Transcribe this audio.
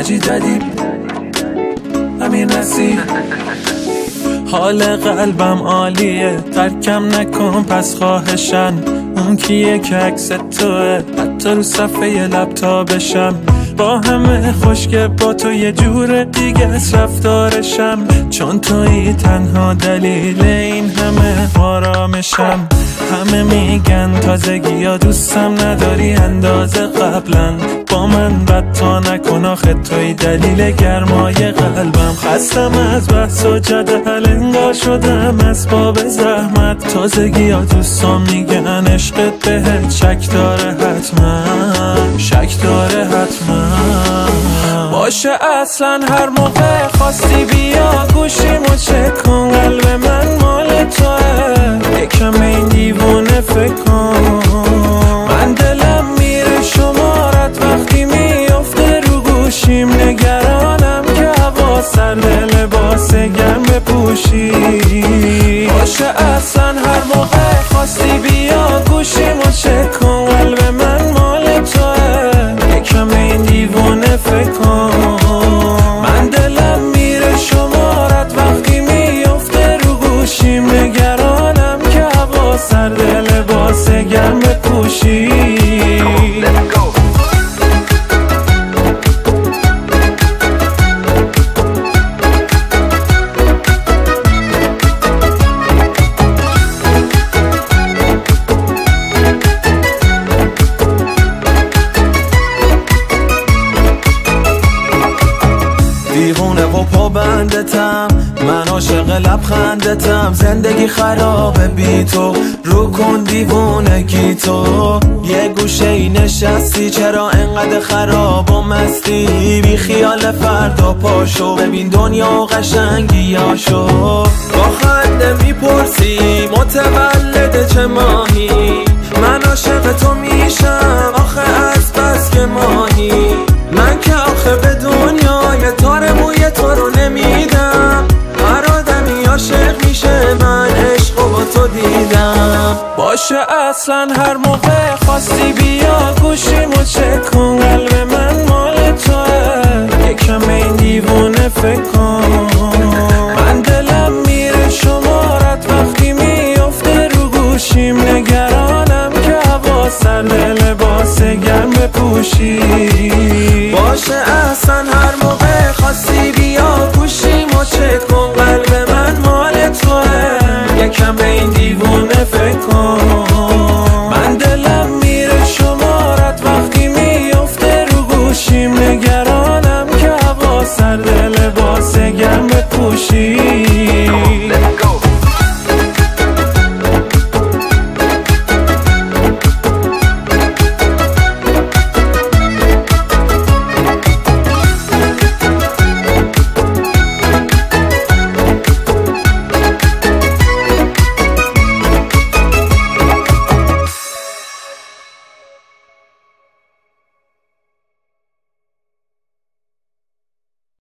مجید ادیب، امیر نصیر. حال قلبم عالیه، ترکم نکن پس خواهشن. اون کیه که عکس توه، حتی رو صفحه لپتاپشم. با همه خوشگه با تو یه جور دیگه رفتارشم، چون تویی تنها دلیل این همه آرامشم. همه میگن تازگی ها دوستم نداری اندازه قبلا، با من بد تا نکن آخه توی دلیل گرمای قلبم. خستم از بحث و جدل، انگار شدم اسباب زحمت. تازگی ها دوستان میگن عشقت بهت شک داره حتما، شک داره حتما. باشه اصلا هر موقع خواستی بیا گوشیمو چک کن، قلب من مال توه، یکم این دیوونه فکر کن. من دلم میره شمارت وقتی میفته رو گوشیم، نگرانم که هوا سرد لباس گرم بپوشی. باشه اصلا هر موقع خواستی بیا گوشیمو چک کن، قلب من مال توه، یکم این دیوونه فکر کن. من دلم میره شمارت وقتی میفته رو گوشیم، نگرانم که هوا سرد لباس گرم بپوشی. دیوونه و پابندتم، من عاشق لبخندتم. زندگی خرابه بی تو، رو کن دیوونگی تو. یه گوشه ای نشستی، چرا انقدر خراب و مستی؟ بی خیال فردا پاشو، ببین دنیا و قشنگیاشو. با خنده میپرسی متولد چه ماهی؟ من عاشق تو میشم آخه از بس که ماهی. من که آخه به دنیای تار موی تو رو نمیدم، هر آدمی عاشق میشه، من عشق و با تو دیدم. باشه اصلا هر موقع خواستی بیا گوشیمو چک کن، قلب من مال توه، یکم این دیوونه فکر کن. من دلم میره شمارت وقتی میفته رو گوشیم، نگرانم که هوا سرد لباس گرم بپوشی. باشه اصلا هر موقع خواستی بیا گوشیمو چک کن، قلب من مال توه، یکم به این دیوونه فکر کن.